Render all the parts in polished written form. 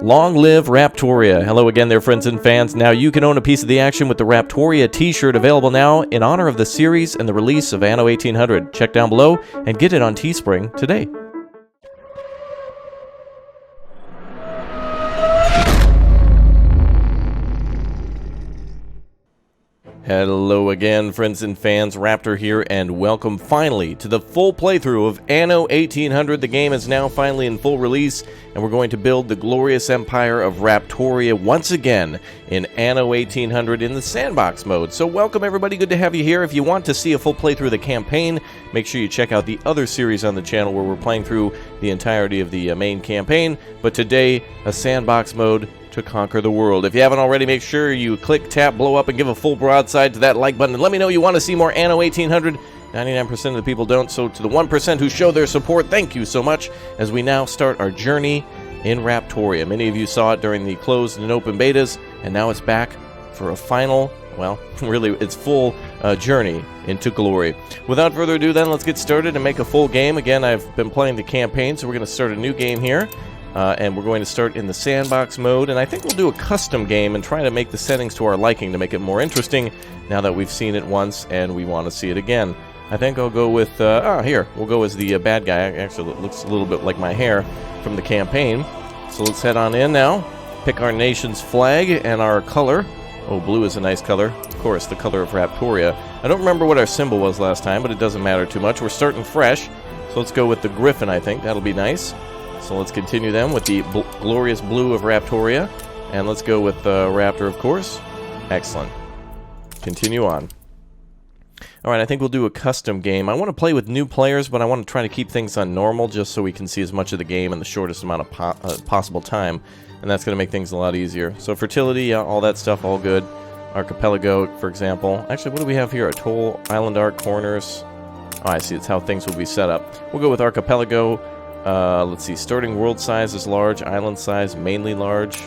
Long live Raptoria. Hello again there, friends and fans. Now you can own a piece of the action with the Raptoria t-shirt, available now in honor of the series and the release of Anno 1800. Check down below and get it on Teespring today. Hello again, friends and fans. Raptor here, and welcome finally to the full playthrough of Anno 1800. The game is now finally in full release, and we're going to build the glorious empire of Raptoria once again in Anno 1800 in the Sandbox Mode. So welcome everybody, good to have you here. If you want to see a full playthrough of the campaign, make sure you check out the other series on the channel where we're playing through the entirety of the main campaign. But today, a Sandbox Mode to conquer the world. If you haven't already, make sure you click, tap, blow up, and give a full broadside to that like button. And let me know you want to see more Anno 1800. 99% of the people don't, so to the 1% who show their support, thank you so much, as we now start our journey in Raptoria. Many of you saw it during the closed and open betas, and now it's back for a final, well, really, it's full journey into glory. Without further ado, then, let's get started and make a full game. Again, I've been playing the campaign, so we're going to start a new game here. And we're going to start in the Sandbox Mode, and I think we'll do a custom game and try to make the settings to our liking to make it more interesting now that we've seen it once and we want to see it again. I think I'll go with, here, we'll go as the bad guy. Actually, it looks a little bit like my hair from the campaign. So let's head on in now, pick our nation's flag and our color. Oh, blue is a nice color. Of course, the color of Raptoria. I don't remember what our symbol was last time, but it doesn't matter too much. We're starting fresh, so let's go with the Griffin, I think. That'll be nice. So let's continue then with the glorious blue of Raptoria. And let's go with Raptor, of course. Excellent. Continue on. Alright, I think we'll do a custom game. I want to play with new players, but I want to try to keep things on normal just so we can see as much of the game in the shortest amount of possible time. And that's going to make things a lot easier. So fertility, all that stuff, all good. Archipelago, for example. Actually, what do we have here? Atoll, Island Arc, Corners. Oh, I see. It's how things will be set up. We'll go with Archipelago. Let's see, starting world size is large, island size mainly large.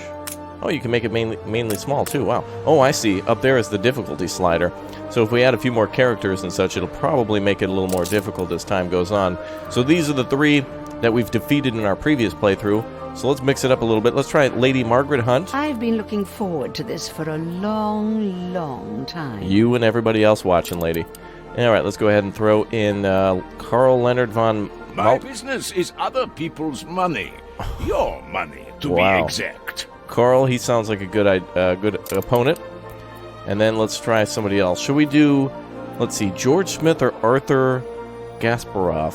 Oh, you can make it mainly small too, wow. Oh, I see, up there is the difficulty slider. So if we add a few more characters and such, it'll probably make it a little more difficult as time goes on. So these are the three that we've defeated in our previous playthrough. So let's mix it up a little bit. Let's try Lady Margaret Hunt. I've been looking forward to this for a long, long time. You and everybody else watching, lady. Alright, let's go ahead and throw in Carl Leonard von... My business is other people's money. Your money, to be exact. Carl, he sounds like a good opponent. And then let's try somebody else. Should we do, let's see, George Smith or Arthur Gasparov?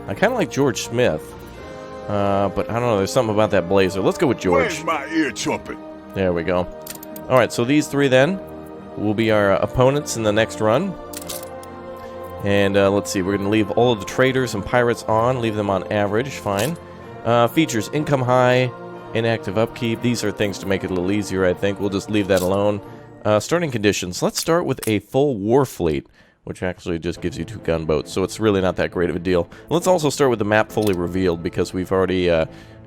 I kind of like George Smith. But I don't know, there's something about that blazer. Let's go with George. Where's my ear trumpet? There we go. Alright, so these three then will be our opponents in the next run. And let's see, we're going to leave all of the traders and pirates on, leave them on average, fine. Features, income high, inactive upkeep. These are things to make it a little easier, I think. We'll just leave that alone. Starting conditions, let's start with a full war fleet, which actually just gives you 2 gunboats, so it's really not that great of a deal. Let's also start with the map fully revealed, because we've already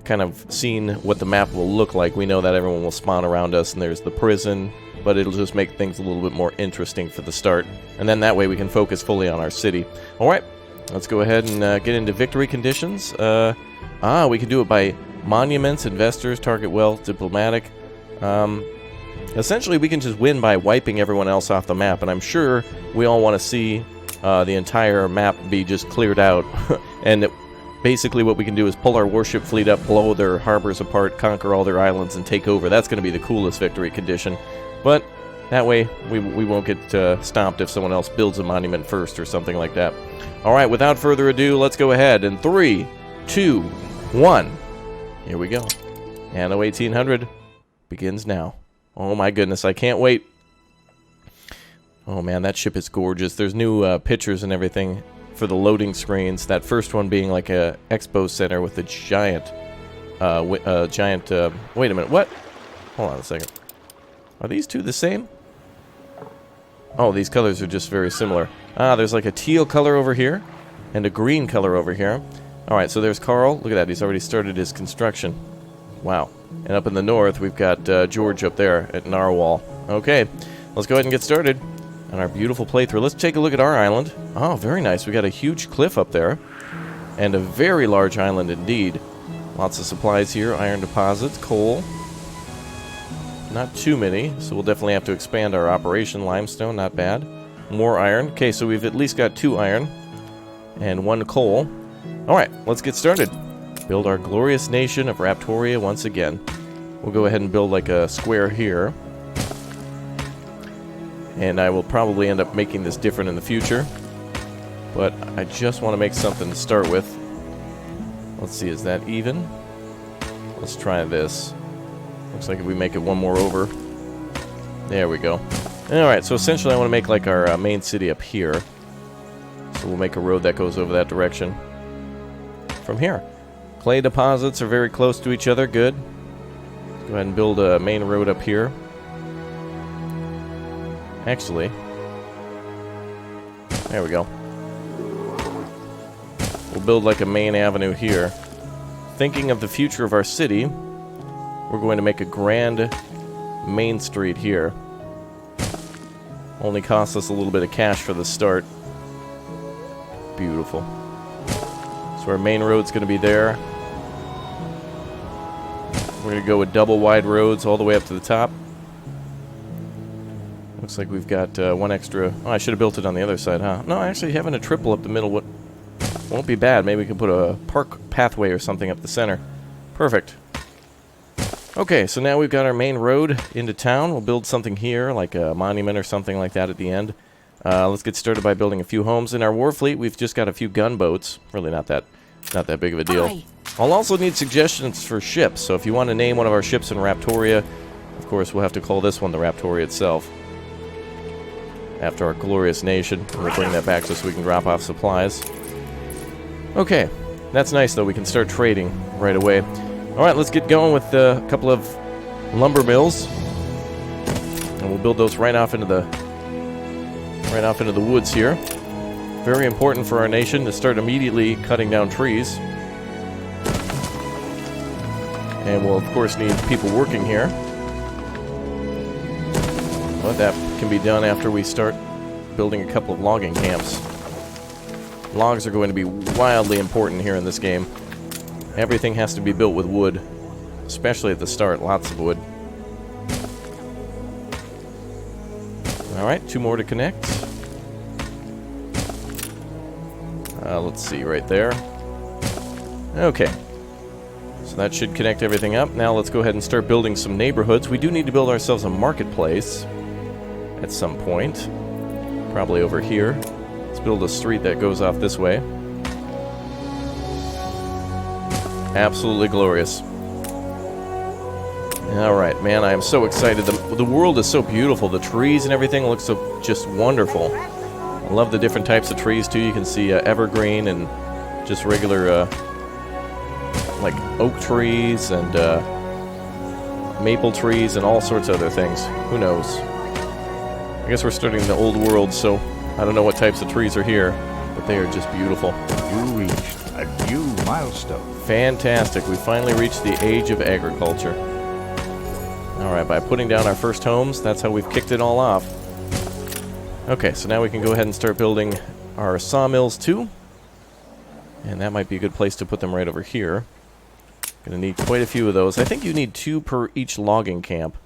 kind of seen what the map will look like. We know that everyone will spawn around us, and there's the prison, but it'll just make things a little bit more interesting for the start. And then that way we can focus fully on our city. Alright, let's go ahead and get into victory conditions. We can do it by monuments, investors, target wealth, diplomatic. Essentially, we can just win by wiping everyone else off the map, and I'm sure we all want to see the entire map be just cleared out. And basically what we can do is pull our warship fleet up, blow their harbors apart, conquer all their islands, and take over. That's going to be the coolest victory condition. But that way, we won't get stomped if someone else builds a monument first or something like that. Alright, without further ado, let's go ahead. In 3, 2, 1. Here we go. Anno 1800 begins now. Oh my goodness, I can't wait. Oh man, that ship is gorgeous. There's new pictures and everything for the loading screens. That first one being like a expo center with a giant... wait a minute, what? Hold on a second. Are these two the same? Oh, these colors are just very similar. There's like a teal color over here and a green color over here. Alright, so there's Carl. Look at that, he's already started his construction. Wow. And up in the north, we've got George up there at Narwhal. Okay, let's go ahead and get started on our beautiful playthrough. Let's take a look at our island. Oh, very nice. We got a huge cliff up there. And a very large island indeed. Lots of supplies here. Iron deposits, coal. Not too many, so we'll definitely have to expand our operation. Limestone, not bad. More iron. Okay, so we've at least got 2 iron and 1 coal. Alright, let's get started. Build our glorious nation of Raptoria once again. We'll go ahead and build like a square here. And I will probably end up making this different in the future. But I just want to make something to start with. Let's see, is that even? Let's try this. Looks like if we make it one more over. There we go. Alright, so essentially I want to make like our main city up here. So we'll make a road that goes over that direction. From here. Clay deposits are very close to each other. Good. Go ahead and build a main road up here. Actually. There we go. We'll build like a main avenue here. Thinking of the future of our city, we're going to make a grand main street here. Only costs us a little bit of cash for the start. Beautiful. So our main road's going to be there. We're going to go with double wide roads all the way up to the top. Looks like we've got one extra... Oh, I should have built it on the other side, huh? No, actually having a triple up the middle won't be bad. Maybe we can put a park pathway or something up the center. Perfect. Okay, so now we've got our main road into town. We'll build something here, like a monument or something like that at the end. Let's get started by building a few homes. In our war fleet, we've just got a few gunboats. Really not that big of a deal. Aye. I'll also need suggestions for ships, so if you want to name one of our ships in Raptoria, of course we'll have to call this one the Raptoria itself. After our glorious nation. We'll bring that back just so we can drop off supplies. Okay, that's nice though. We can start trading right away. Alright, let's get going with a couple of lumber mills. And we'll build those right off into the woods here. Very important for our nation to start immediately cutting down trees. And we'll of course need people working here. But that can be done after we start building a couple of logging camps. Logs are going to be wildly important here in this game. Everything has to be built with wood, especially at the start. Lots of wood. Alright, 2 more to connect. Let's see, right there. Okay. So that should connect everything up. Now let's go ahead and start building some neighborhoods. We do need to build ourselves a marketplace at some point. Probably over here. Let's build a street that goes off this way. Absolutely glorious. Alright, man, I am so excited. The world is so beautiful. The trees and everything look so just wonderful. I love the different types of trees, too. You can see evergreen and just regular, like, oak trees and maple trees and all sorts of other things. Who knows? I guess we're starting the old world, so I don't know what types of trees are here, but they are just beautiful. You reached a new milestone. Fantastic. We finally reached the age of agriculture. Alright, by putting down our first homes, that's how we've kicked it all off. Okay, so now we can go ahead and start building our sawmills too. And that might be a good place to put them right over here. Gonna need quite a few of those. I think you need 2 per each logging camp.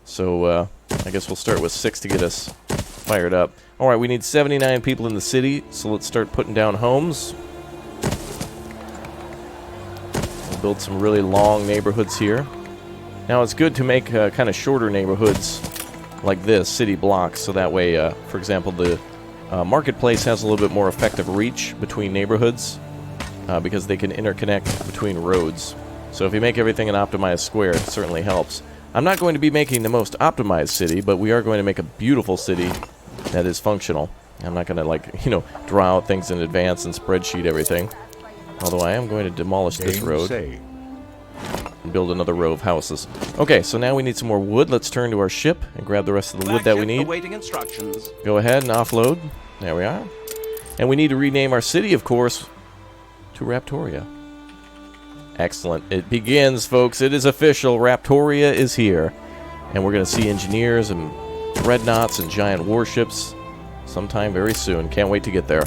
So, I guess we'll start with 6 to get us fired up. Alright, we need 79 people in the city, so let's start putting down homes. We'll build some really long neighborhoods here. Now, it's good to make kind of shorter neighborhoods like this, city blocks, so that way, for example, the marketplace has a little bit more effective reach between neighborhoods because they can interconnect between roads. So if you make everything an optimized square, it certainly helps. I'm not going to be making the most optimized city, but we are going to make a beautiful city that is functional. I'm not going to, like, draw out things in advance and spreadsheet everything. Although I am going to demolish this road and build another row of houses. Okay, so now we need some more wood. Let's turn to our ship and grab the rest of the wood that we need. Awaiting instructions. Go ahead and offload. There we are. And we need to rename our city, of course, to Raptoria. Excellent. It begins, folks. It is official. Raptoria is here. And we're going to see engineers and dreadnoughts and giant warships sometime very soon. Can't wait to get there.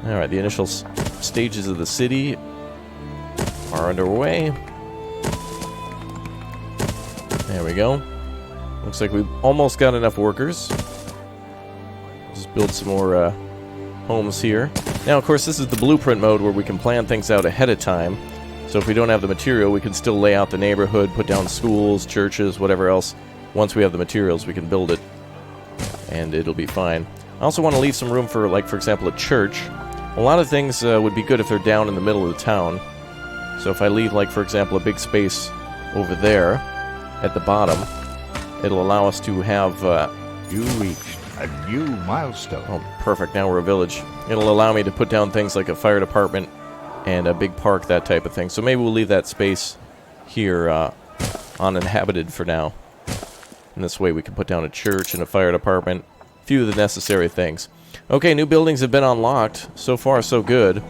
Alright, the initial stages of the city are underway. There we go. Looks like we've almost got enough workers. Just build some more homes here. Now, of course, this is the blueprint mode where we can plan things out ahead of time. So if we don't have the material, we can still lay out the neighborhood, put down schools, churches, whatever else. Once we have the materials, we can build it, and it'll be fine. I also want to leave some room for, like, for example, a church. A lot of things would be good if they're down in the middle of the town. So if I leave, like, for example, a big space over there at the bottom, it'll allow us to have... You reached a new milestone. Oh, perfect. Now we're a village. It'll allow me to put down things like a fire department and a big park, that type of thing. So maybe we'll leave that space here uninhabited for now. And this way we can put down a church and a fire department. A few of the necessary things. Okay, new buildings have been unlocked. So far, so good.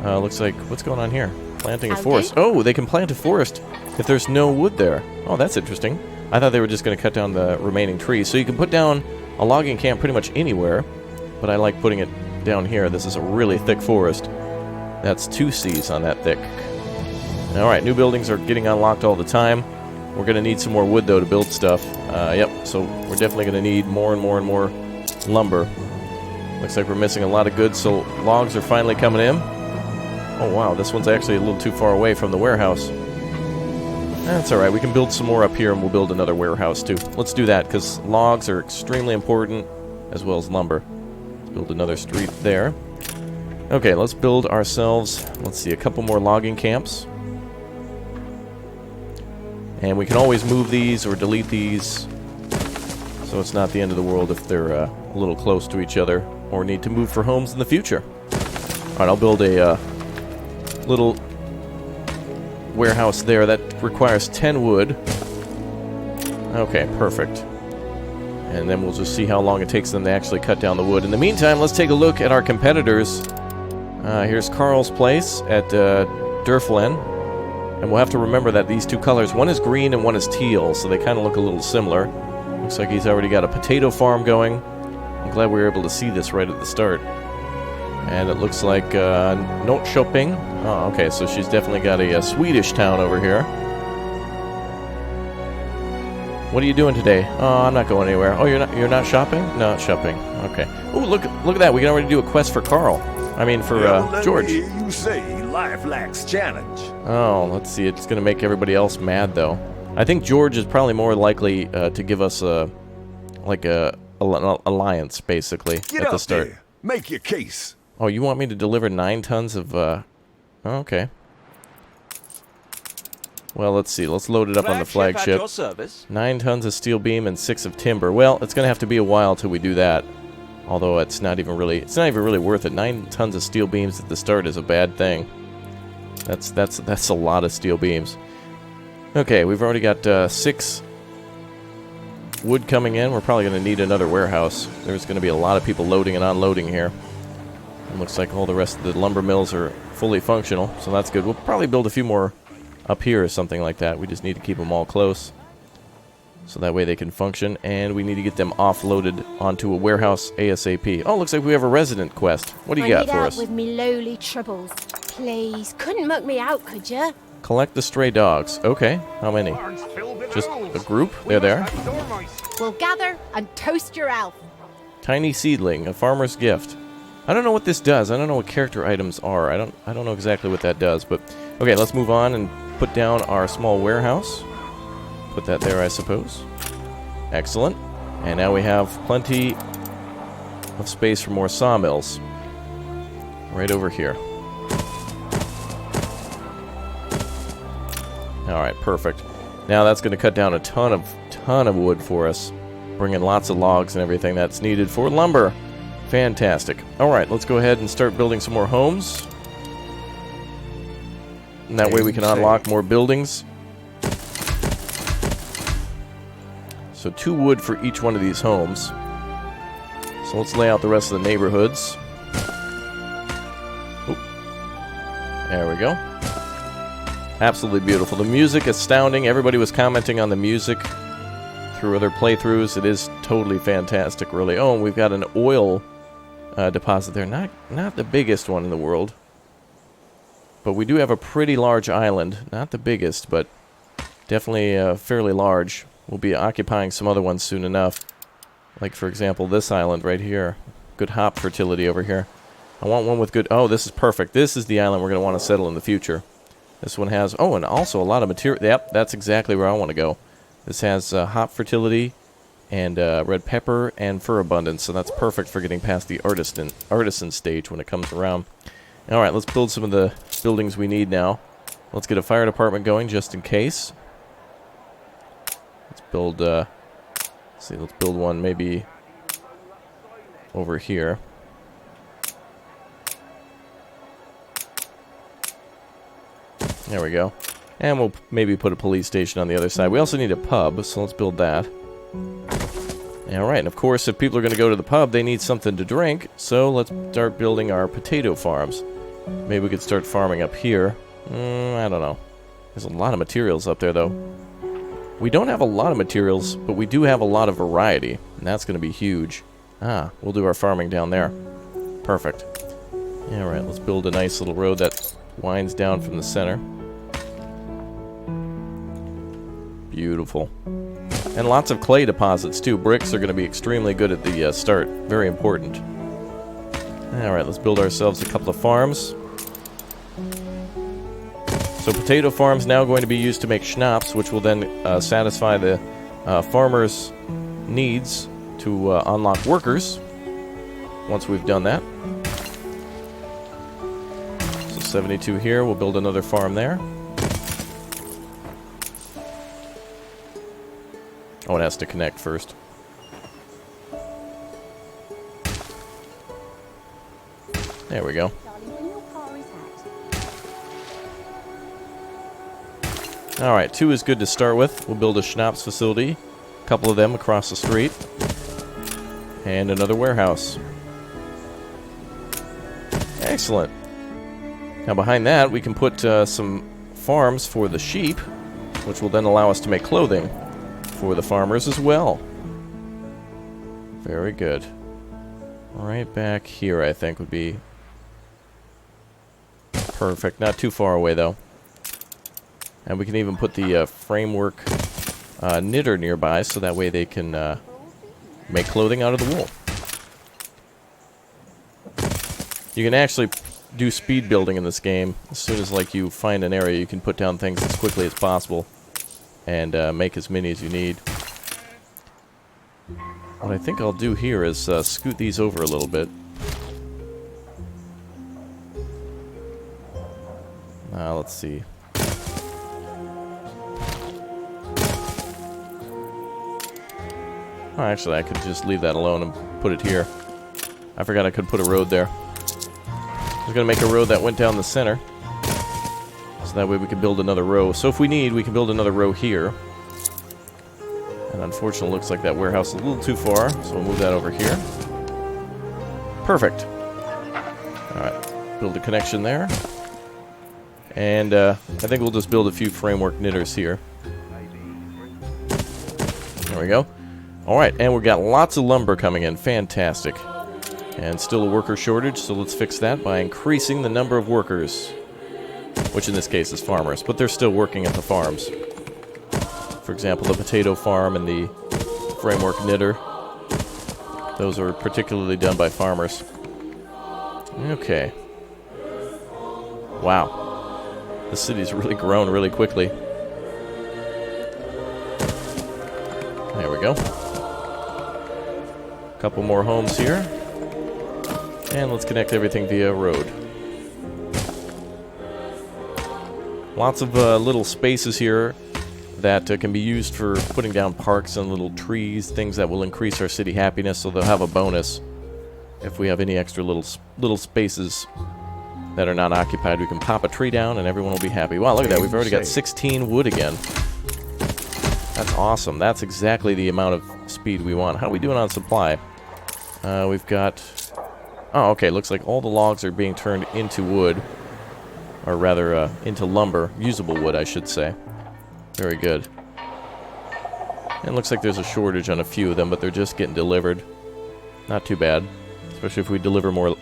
Looks like... What's going on here? Planting a forest. Oh, they can plant a forest if there's no wood there. Oh, that's interesting. I thought they were just going to cut down the remaining trees. So you can put down a logging camp pretty much anywhere. But I like putting it down here. This is a really thick forest. That's 2 Cs on that thick. Alright, new buildings are getting unlocked all the time. We're going to need some more wood, though, to build stuff. Yep, so we're definitely going to need more and more and more lumber. Looks like we're missing a lot of goods, so logs are finally coming in. Oh, wow, this one's actually a little too far away from the warehouse. That's alright, we can build some more up here, and we'll build another warehouse, too. Let's do that, because logs are extremely important, as well as lumber. Let's build another street there. Okay, let's build ourselves, let's see, a couple more logging camps. And we can always move these or delete these, so it's not the end of the world if they're a little close to each other or need to move for homes in the future. Alright, I'll build a little warehouse there that requires 10 wood. Okay, perfect. And then we'll just see how long it takes them to actually cut down the wood. In the meantime, let's take a look at our competitors. Here's Carl's place at Durflen. And we'll have to remember that these two colors, one is green and one is teal, so they kind of look a little similar. Looks like he's already got a potato farm going. I'm glad we were able to see this right at the start. And it looks like Norrköping. Oh, okay, so she's definitely got a Swedish town over here. What are you doing today? Oh, I'm not going anywhere. Oh, you're not shopping? Not shopping. Okay. Oh, look at that. We can already do a quest for Carl. I mean, for George. You say life lacks challenge. Oh, let's see. It's going to make everybody else mad, though. I think George is probably more likely to give us an alliance, basically, at the start. There. Make your case. Oh, you want me to deliver 9 tons of... Oh, okay. Well, let's see. Let's load it up on the flagship. 9 tons of steel beam and 6 of timber. Well, it's going to have to be a while till we do that. Although it's not even really worth it. 9 tons of steel beams at the start is a bad thing. That's a lot of steel beams. Okay, we've already got 6 wood coming in. We're probably going to need another warehouse. There's going to be a lot of people loading and unloading here. It looks like all the rest of the lumber mills are fully functional, so that's good. We'll probably build a few more up here or something like that. We just need to keep them all close, so that way they can function, and we need to get them offloaded onto a warehouse ASAP. Oh, looks like we have a resident quest. What do you got for us? With me lowly troubles. Please, couldn't muck me out, could ya? Collect the stray dogs. Okay, how many? Just a group? They're there. We'll gather and toast your elf. Tiny seedling, a farmer's gift. I don't know what this does. I don't know what character items are. I don't know exactly what that does, but okay, let's move on and put down our small warehouse. Put that there, I suppose. Excellent. And now we have plenty of space for more sawmills. Right over here. Alright, perfect. Now that's going to cut down a ton of wood for us. Bring in lots of logs and everything that's needed for lumber. Fantastic. Alright, let's go ahead and start building some more homes. And that way we can unlock more buildings. So 2 wood for each one of these homes. So let's lay out the rest of the neighborhoods. Oop. There we go. Absolutely beautiful. The music, astounding. Everybody was commenting on the music through other playthroughs. It is totally fantastic, really. Oh, and we've got an oil deposit there. Not the biggest one in the world. But we do have a pretty large island. Not the biggest, but definitely fairly large. We'll be occupying some other ones soon enough. Like, for example, this island right here. Good hop fertility over here. I want one with good... Oh, this is perfect. This is the island we're going to want to settle in the future. This one has... Oh, and also a lot of material... Yep, that's exactly where I want to go. This has hop fertility and red pepper and fur abundance, so that's perfect for getting past the artisan stage when it comes around. Alright, let's build some of the buildings we need now. Let's get a fire department going just in case. Let's build... let's see, let's build one maybe over here. There we go. And we'll maybe put a police station on the other side. We also need a pub, so let's build that. Alright, and of course, if people are going to go to the pub, they need something to drink. So let's start building our potato farms. Maybe we could start farming up here. I don't know. There's a lot of materials up there, though. We don't have a lot of materials, but we do have a lot of variety. And that's going to be huge. Ah, we'll do our farming down there. Perfect. Alright, let's build a nice little road that winds down from the center. Beautiful. And lots of clay deposits, too. Bricks are going to be extremely good at the start. Very important. Alright, let's build ourselves a couple of farms. So potato farms now going to be used to make schnapps, which will then satisfy the farmers' needs to unlock workers once we've done that. So 72 here. We'll build another farm there. Oh, it has to connect first. There we go. Alright, 2 is good to start with. We'll build a schnapps facility. A couple of them across the street. And another warehouse. Excellent. Now behind that, we can put some farms for the sheep, which will then allow us to make clothing for the farmers as well. Very good. Right back here, I think, would be perfect. Not too far away, though. And we can even put the framework knitter nearby, so that way they can make clothing out of the wool. You can actually do speed building in this game. As soon as like you find an area, you can put down things as quickly as possible and make as many as you need. What I think I'll do here is scoot these over a little bit. Let's see. Oh, actually, I could just leave that alone and put it here. I forgot I could put a road there. I was going to make a road that went down the center. So that way we can build another row. So if we need, we can build another row here. And unfortunately, it looks like that warehouse is a little too far. So we'll move that over here. Perfect. Alright, build a connection there. And I think we'll just build a few framework knitters here. There we go. Alright, and we've got lots of lumber coming in. Fantastic. And still a worker shortage, so let's fix that by increasing the number of workers. Which in this case is farmers, but they're still working at the farms. For example, the potato farm and the framework knitter. Those are particularly done by farmers. Okay. Wow. The city's really grown really quickly. There we go. Couple more homes here. And let's connect everything via road. Lots of little spaces here that can be used for putting down parks and little trees, things that will increase our city happiness, so they'll have a bonus. If we have any extra little spaces that are not occupied, we can pop a tree down and everyone will be happy. Wow, look at that. We've already got 16 wood again. That's awesome. That's exactly the amount of speed we want. How are we doing on supply? We've got... Oh, okay. Looks like all the logs are being turned into wood. Or rather, into lumber. Usable wood, I should say. Very good. And it looks like there's a shortage on a few of them, but they're just getting delivered. Not too bad. Especially if we deliver more...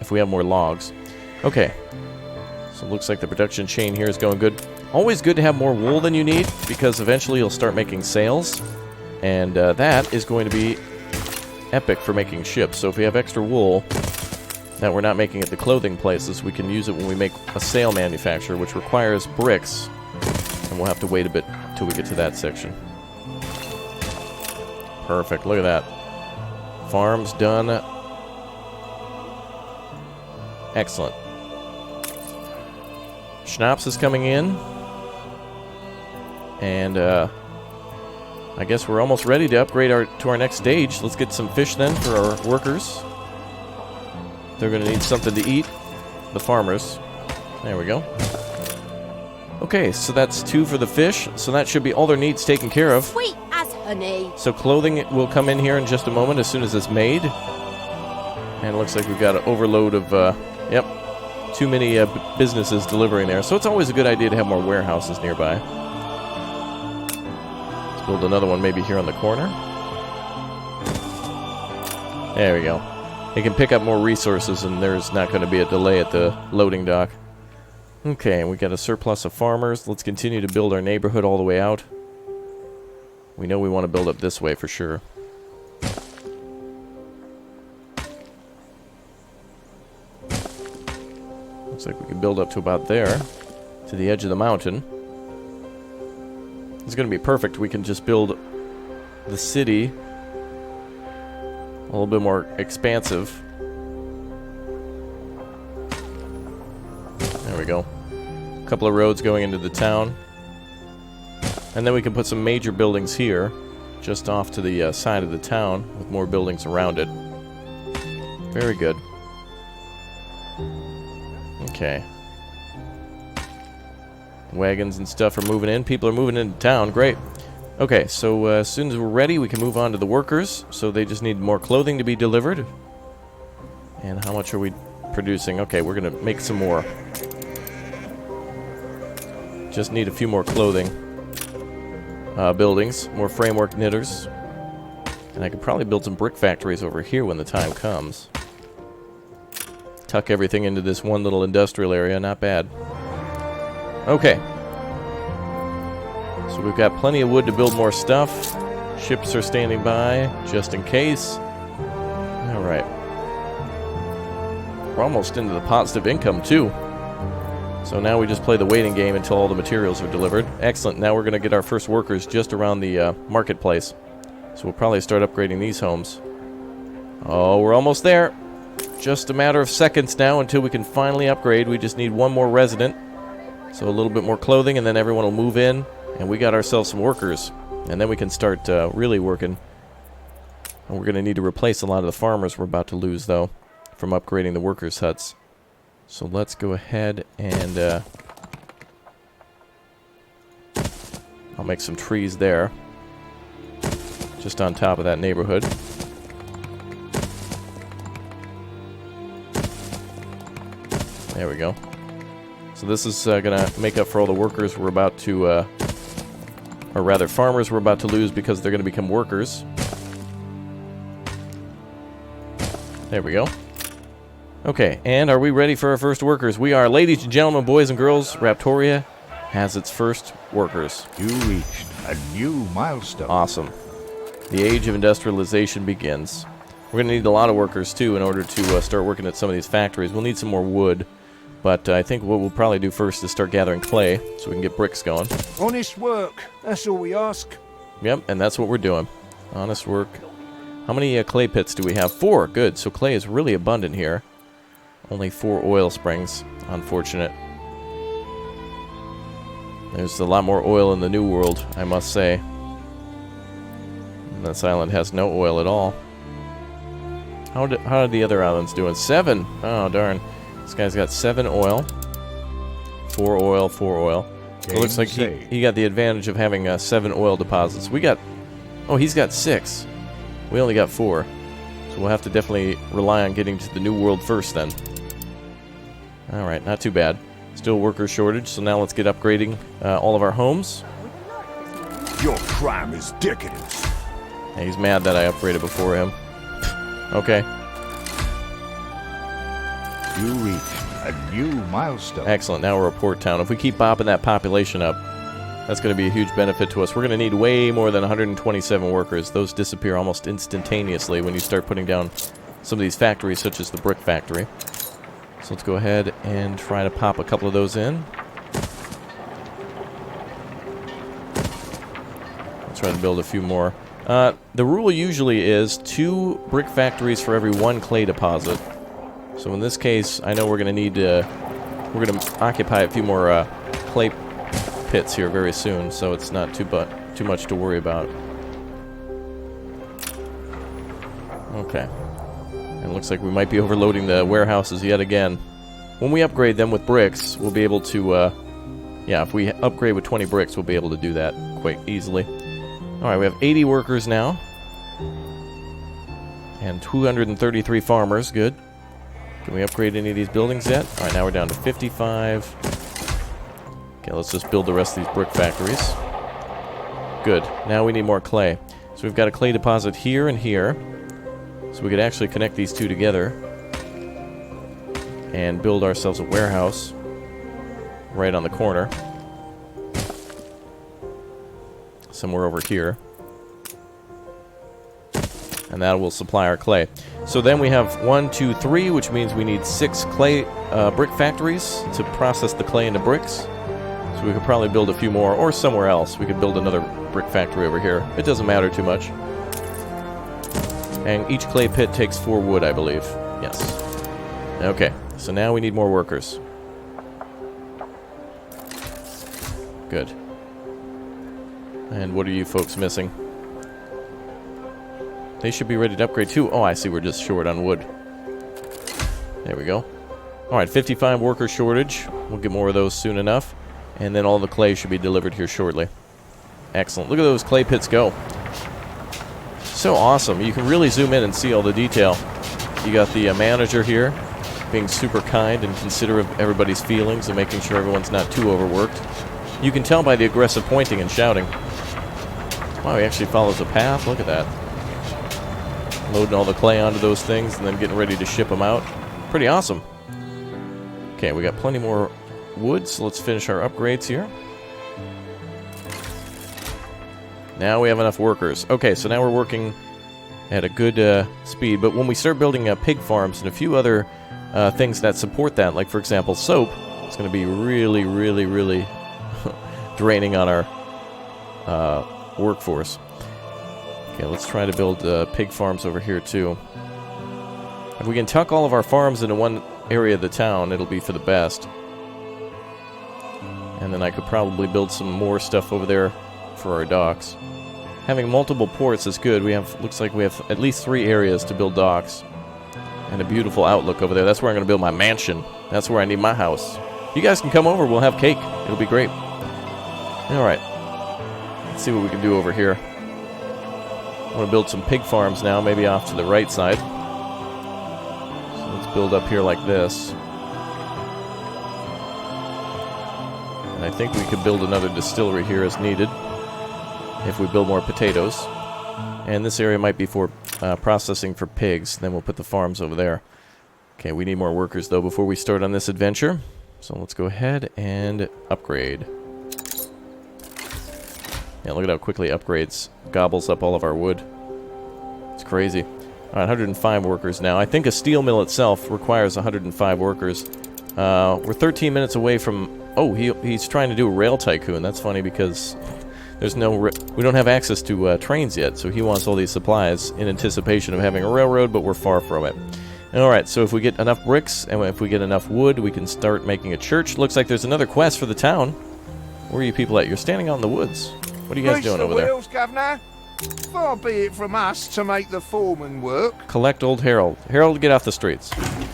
If we have more logs. Okay. So it looks like the production chain here is going good. Always good to have more wool than you need, because eventually you'll start making sails. And that is going to be epic for making ships. So if we have extra wool that we're not making at the clothing places, we can use it when we make a sail manufacturer, which requires bricks. And we'll have to wait a bit till we get to that section. Perfect. Look at that. Farm's done. Excellent. Schnapps is coming in. And I guess we're almost ready to upgrade to our next stage. Let's get some fish then for our workers. They're going to need something to eat. The farmers. There we go. Okay, so that's 2 for the fish. So that should be all their needs taken care of. Sweet as honey. So clothing will come in here in just a moment as soon as it's made. And it looks like we've got an overload of, yep, too many businesses delivering there. So it's always a good idea to have more warehouses nearby. Let's build another one maybe here on the corner. There we go. It can pick up more resources and there's not going to be a delay at the loading dock. Okay, we got a surplus of farmers. Let's continue to build our neighborhood all the way out. We know we want to build up this way for sure. Looks like we can build up to about there, to the edge of the mountain. It's going to be perfect. We can just build the city a little bit more expansive. There we go. A couple of roads going into the town. And then we can put some major buildings here, just off to the side of the town, with more buildings around it. Very good. Okay. Wagons and stuff are moving in. People are moving into town. Great. Okay, so as soon as we're ready, we can move on to the workers. So they just need more clothing to be delivered. And how much are we producing? Okay, we're going to make some more. Just need a few more clothing buildings, more framework knitters. And I could probably build some brick factories over here when the time comes. Tuck everything into this one little industrial area, not bad. Okay. So we've got plenty of wood to build more stuff. Ships are standing by, just in case. Alright. We're almost into the positive income, too. So now we just play the waiting game until all the materials are delivered. Excellent. Now we're going to get our first workers just around the marketplace. So we'll probably start upgrading these homes. Oh, we're almost there. Just a matter of seconds now until we can finally upgrade. We just need one more resident. So a little bit more clothing and then everyone will move in. And we got ourselves some workers. And then we can start really working. And we're going to need to replace a lot of the farmers we're about to lose, though, from upgrading the workers' huts. So let's go ahead and I'll make some trees there. Just on top of that neighborhood. There we go. So this is going to make up for all the workers we're about to, or rather farmers we're about to lose because they're going to become workers. There we go. Okay, and are we ready for our first workers? We are. Ladies and gentlemen, boys and girls, Raptoria has its first workers. You reached a new milestone. Awesome. The Age of Industrialization begins. We're going to need a lot of workers, too, in order to start working at some of these factories. We'll need some more wood. But I think what we'll probably do first is start gathering clay so we can get bricks going. Honest work, that's all we ask. Yep, and that's what we're doing. Honest work. How many clay pits do we have? 4. Good. So clay is really abundant here. Only 4 oil springs. Unfortunate. There's a lot more oil in the New World, I must say. And this island has no oil at all. How are the other islands doing? 7! Oh, darn. This guy's got 7 oil. 4 oil, 4 oil. So it looks like he got the advantage of having 7 oil deposits. We got... Oh, he's got 6. We only got 4. So we'll have to definitely rely on getting to the New World first then. Alright, not too bad. Still worker shortage, so now let's get upgrading all of our homes. Your crime is decadence. Yeah, he's mad that I upgraded before him. Okay. You reached A new milestone. Excellent. Now we're a port town. If we keep bopping that population up, that's going to be a huge benefit to us. We're going to need way more than 127 workers. Those disappear almost instantaneously when you start putting down some of these factories, such as the brick factory. So let's go ahead and try to pop a couple of those in. Let's try to build a few more. The rule usually is 2 brick factories for every 1 clay deposit. So in this case, I know we're going to need to... We're going to occupy a few more clay pits here very soon, so it's not too much to worry about. Okay. And it looks like we might be overloading the warehouses yet again. When we upgrade them with bricks, we'll be able to... yeah, if we upgrade with 20 bricks, we'll be able to do that quite easily. Alright, we have 80 workers now. And 233 farmers. Good. Can we upgrade any of these buildings yet? Alright, now we're down to 55. Okay, let's just build the rest of these brick factories. Good. Now we need more clay. So we've got a clay deposit here and here. So we could actually connect these two together and build ourselves a warehouse right on the corner. Somewhere over here. And that will supply our clay. So then we have 1, 2, 3, which means we need 6 clay brick factories to process the clay into bricks. So we could probably build a few more, or somewhere else. We could build another brick factory over here. It doesn't matter too much. And each clay pit takes 4 wood, I believe. Yes. Okay, so now we need more workers. Good. And what are you folks missing? They should be ready to upgrade too. Oh, I see, we're just short on wood. There we go. Alright, 55 worker shortage. We'll get more of those soon enough. And then all the clay should be delivered here shortly. Excellent. Look at those clay pits go. So awesome. You can really zoom in and see all the detail. You got the manager here being super kind and considerate of everybody's feelings and making sure everyone's not too overworked. You can tell by the aggressive pointing and shouting. Wow, he actually follows a path. Look at that. Loading all the clay onto those things and then getting ready to ship them out. Pretty awesome. Okay, we got plenty more wood, so let's finish our upgrades here. Now we have enough workers. Okay, so now we're working at a good speed, but when we start building pig farms and a few other things that support that, like for example soap, it's going to be really, really, really draining on our workforce. Okay, let's try to build pig farms over here too. If we can tuck all of our farms into one area of the town, it'll be for the best. And then I could probably build some more stuff over there for our docks. Having multiple ports is good. Looks like we have at least 3 areas to build docks. And a beautiful outlook over there. That's where I'm going to build my mansion. That's where I need my house. You guys can come over. We'll have cake. It'll be great. Alright. Let's see what we can do over here. I want to build some pig farms now, maybe off to the right side. So let's build up here like this. And I think we could build another distillery here as needed, if we build more potatoes. And this area might be for processing for pigs. Then we'll put the farms over there. Okay, we need more workers, though, before we start on this adventure. So let's go ahead and upgrade. Yeah, look at how quickly upgrades gobbles up all of our wood. It's crazy. All right, 105 workers now. I think a steel mill itself requires 105 workers. We're 13 minutes away from... Oh, he's trying to do a rail tycoon. That's funny because there's we don't have access to trains yet, so he wants all these supplies in anticipation of having a railroad, but we're far from it. Alright, so if we get enough bricks and if we get enough wood, we can start making a church. Looks like there's another quest for the town. Where are you people at? You're standing out in the woods. What are you guys doing over there? Wheels, Governor. Far be it from us to make the foreman work. Collect old Harold. Harold, get off the streets.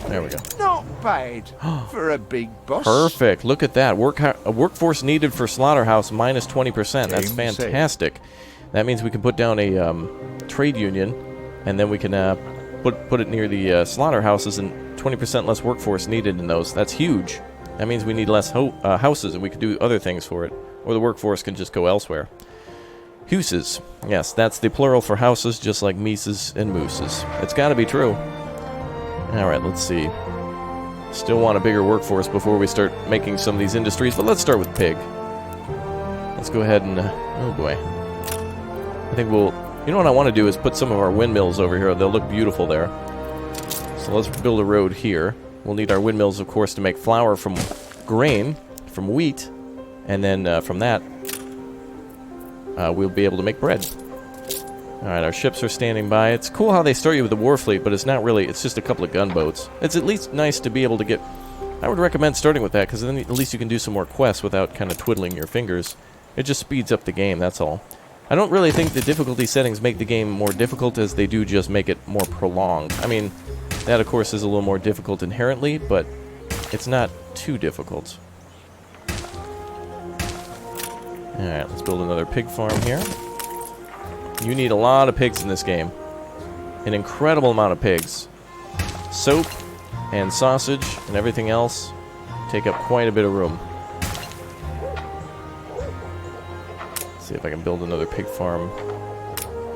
There we go. Not bad for a big boss. Perfect. Look at that. A workforce needed for Slaughterhouse minus 20%. That's fantastic. That means we can put down a trade union, and then we can put it near the slaughterhouses, and 20% less workforce needed in those. That's huge. That means we need less houses, and we can do other things for it. Or the workforce can just go elsewhere. Huses. Yes, that's the plural for houses, just like mises and mooses. It's got to be true. Alright, let's see. Still want a bigger workforce before we start making some of these industries, but let's start with pig. Let's go ahead and... oh boy. I think we'll... you know what I want to do is put some of our windmills over here. They'll look beautiful there. So let's build a road here. We'll need our windmills, of course, to make flour from grain, from wheat, and then from that, we'll be able to make bread. Alright, our ships are standing by. It's cool how they start you with the war fleet, but it's not really, it's just a couple of gunboats. It's at least nice to be able to get... I would recommend starting with that, because then at least you can do some more quests without kind of twiddling your fingers. It just speeds up the game, that's all. I don't really think the difficulty settings make the game more difficult as they do just make it more prolonged. I mean, that of course is a little more difficult inherently, but it's not too difficult. Alright, let's build another pig farm here. You need a lot of pigs in this game. An incredible amount of pigs. Soap and sausage and everything else take up quite a bit of room. Let's see if I can build another pig farm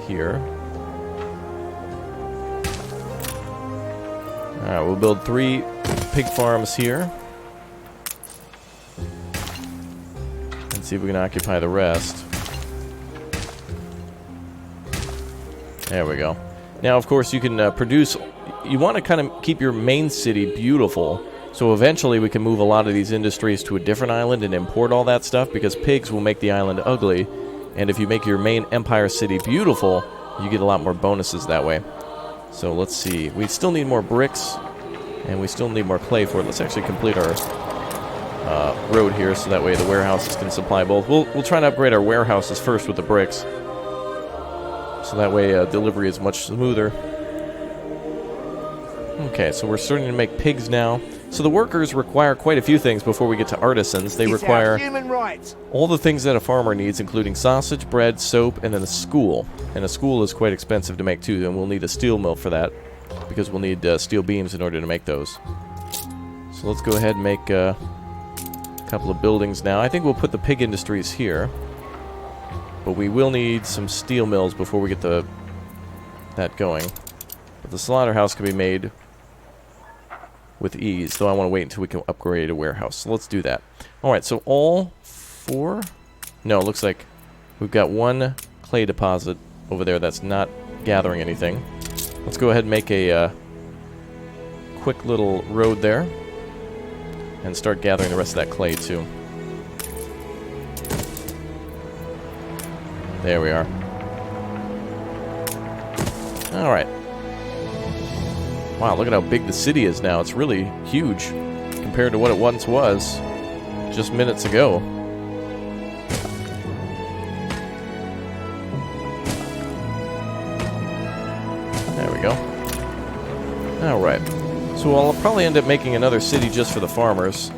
here. Alright, we'll build 3 pig farms here. And see if we can occupy the rest. There we go. Now, of course, you can produce... you want to kind of keep your main city beautiful, so eventually we can move a lot of these industries to a different island and import all that stuff, because pigs will make the island ugly, and if you make your main empire city beautiful, you get a lot more bonuses that way. So let's see. We still need more bricks, and we still need more clay for it. Let's actually complete our road here, so that way the warehouses can supply both. We'll try to upgrade our warehouses first with the bricks, so that way delivery is much smoother. Okay, so we're starting to make pigs now. So the workers require quite a few things before we get to artisans. They require human rights. all the things that a farmer needs, including sausage, bread, soap, and then a school. And a school is quite expensive to make too, and we'll need a steel mill for that, because we'll need steel beams in order to make those. So let's go ahead and make a couple of buildings now. I think we'll put the pig industries here. But we will need some steel mills before we get that going. But the slaughterhouse can be made with ease, though I want to wait until we can upgrade a warehouse. So let's do that. Alright, so all 4... no, it looks like we've got 1 clay deposit over there that's not gathering anything. Let's go ahead and make a quick little road there and start gathering the rest of that clay too. There we are. Alright. Wow, look at how big the city is now. It's really huge compared to what it once was just minutes ago. There we go. Alright. So I'll probably end up making another city just for the farmers,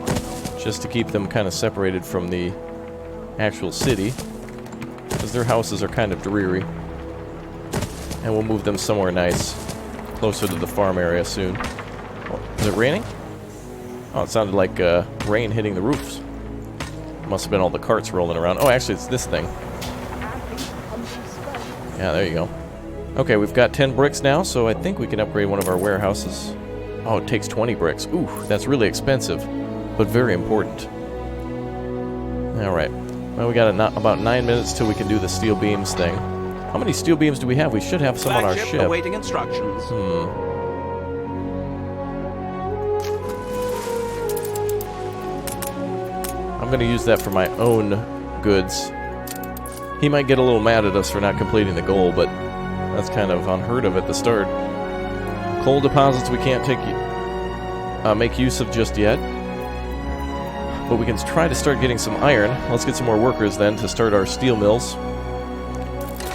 just to keep them kind of separated from the actual city, because their houses are kind of dreary. And we'll move them somewhere nice, closer to the farm area soon. Oh, is it raining? Oh, it sounded like rain hitting the roofs. Must have been all the carts rolling around. Oh, actually, it's this thing. Yeah, there you go. Okay, we've got 10 bricks now, so I think we can upgrade one of our warehouses. Oh, it takes 20 bricks. Ooh, that's really expensive, but very important. Alright. Well, we got about 9 minutes till we can do the steel beams thing. How many steel beams do we have? We should have some on our ship. Awaiting instructions. I'm going to use that for my own goods. He might get a little mad at us for not completing the goal, but that's kind of unheard of at the start. Coal deposits we can't make use of just yet. But we can try to start getting some iron. Let's get some more workers then to start our steel mills.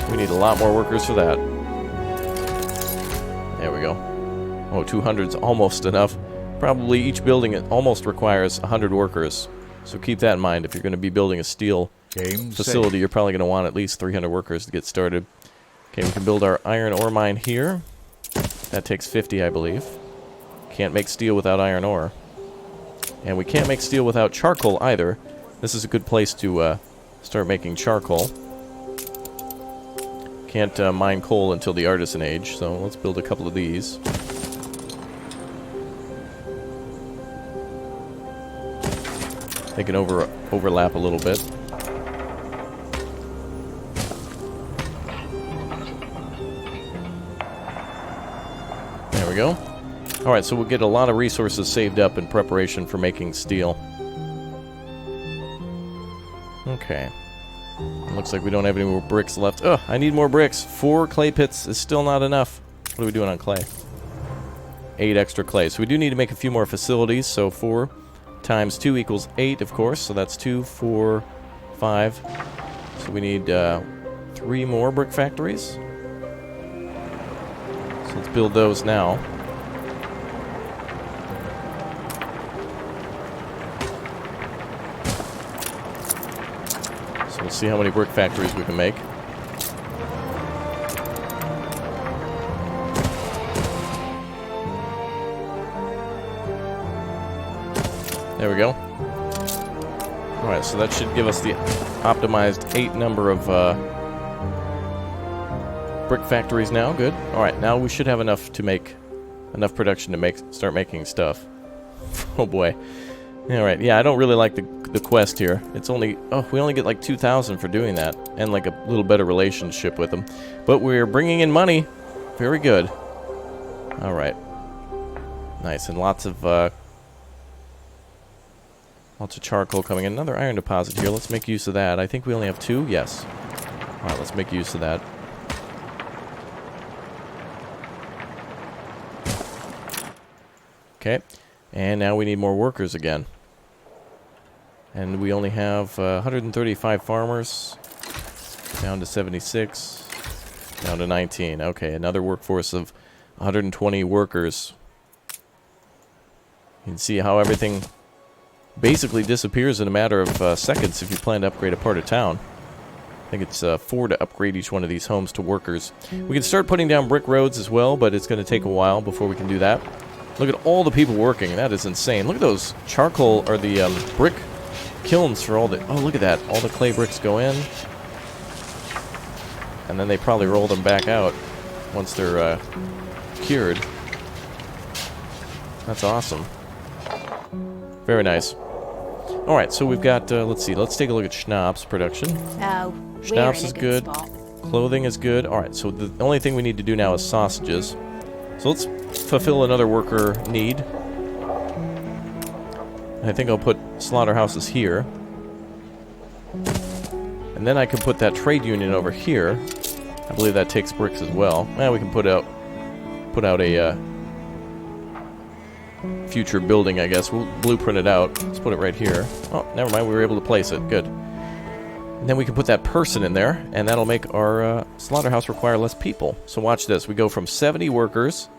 We need a lot more workers for that. There we go. Oh, 200's almost enough. Probably each building almost requires 100 workers. So keep that in mind. If you're going to be building a steel facility, you're probably going to want at least 300 workers to get started. Okay, we can build our iron ore mine here. That takes 50, I believe. Can't make steel without iron ore. And we can't make steel without charcoal either. This is a good place to start making charcoal. Can't mine coal until the artisan age, so let's build a couple of these. They can overlap a little bit. There we go. Alright, so we'll get a lot of resources saved up in preparation for making steel. Okay. Looks like we don't have any more bricks left. Ugh, I need more bricks. 4 clay pits is still not enough. What are we doing on clay? 8 extra clay. So we do need to make a few more facilities. So 4 times 2 equals 8, of course. So that's 2, 4, 5. So we need 3 more brick factories. So let's build those now. So we'll see how many brick factories we can make. There we go. Alright, so that should give us the optimized 8 number of brick factories now. Good. Alright, now we should have enough to make enough production to start making stuff. Oh boy. Alright, yeah, I don't really like the quest here. It's only, we only get like 2,000 for doing that, and like a little better relationship with them. But we're bringing in money. Very good. Alright. Nice, and lots of charcoal coming in. Another iron deposit here. Let's make use of that. I think we only have 2. Yes. Alright, let's make use of that. Okay. And now we need more workers again. And we only have 135 farmers. Down to 76. Down to 19. Okay, another workforce of 120 workers. You can see how everything basically disappears in a matter of seconds if you plan to upgrade a part of town. I think it's 4 to upgrade each one of these homes to workers. We can start putting down brick roads as well, but it's going to take a while before we can do that. Look at all the people working. That is insane. Look at those charcoal, or the brick kilns for all the... Oh, look at that. All the clay bricks go in. And then they probably roll them back out once they're cured. That's awesome. Very nice. Alright, so we've got, let's see, let's take a look at schnapps production. Oh, Schnapps is good. Clothing is good. Alright, so the only thing we need to do now is sausages. So let's fulfill another worker need. I think I'll put slaughterhouses here. And then I can put that trade union over here. I believe that takes bricks as well. Now we can put out a future building, I guess. We'll blueprint it out. Let's put it right here. Oh, never mind. We were able to place it. Good. And then we can put that person in there, and that'll make our slaughterhouse require less people. So watch this. We go from 70 workers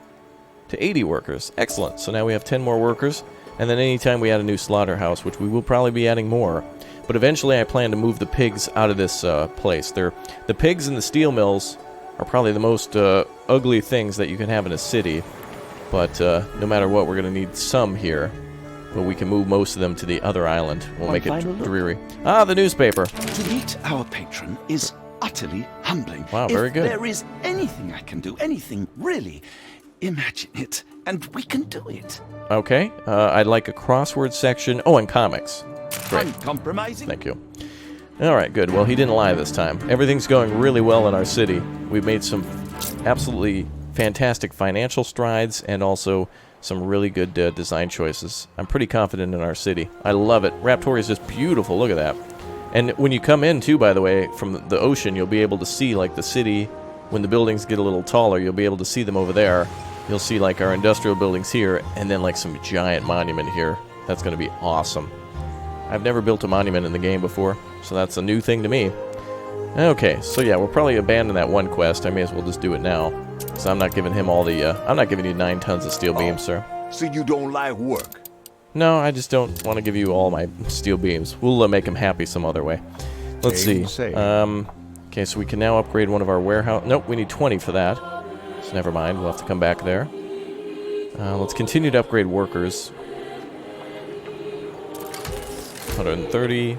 to 80 workers. Excellent. So now we have 10 more workers. And then anytime we add a new slaughterhouse, which we will probably be adding more. But eventually I plan to move the pigs out of this place. The pigs and the steel mills are probably the most ugly things that you can have in a city. But no matter what, we're going to need some here. But we can move most of them to the other island. We'll make it dreary. Ah, the newspaper. To meet our patron is utterly humbling. Wow, very good. If there is anything I can do, anything really, imagine it, and we can do it. Okay, I'd like a crossword section. Oh, and comics. Great. Uncompromising. Thank you. Alright, good. Well, he didn't lie this time. Everything's going really well in our city. We've made some absolutely fantastic financial strides and also some really good design choices. I'm pretty confident in our city. I love it. Raptor is just beautiful. Look at that. And when you come in, too, by the way, from the ocean, you'll be able to see, like, the city. When the buildings get a little taller, you'll be able to see them over there. You'll see, like, our industrial buildings here, and then, like, some giant monument here. That's going to be awesome. I've never built a monument in the game before, so that's a new thing to me. Okay, so yeah, we'll probably abandon that one quest. I may as well just do it now. Because I'm not giving him all the, I'm not giving you 9 tons of steel beams, sir. So you don't like work? No, I just don't want to give you all my steel beams. We'll make him happy some other way. Let's see. Okay, so we can now upgrade one of our warehouse. Nope, we need 20 for that. So never mind, we'll have to come back there. Let's continue to upgrade workers. 130.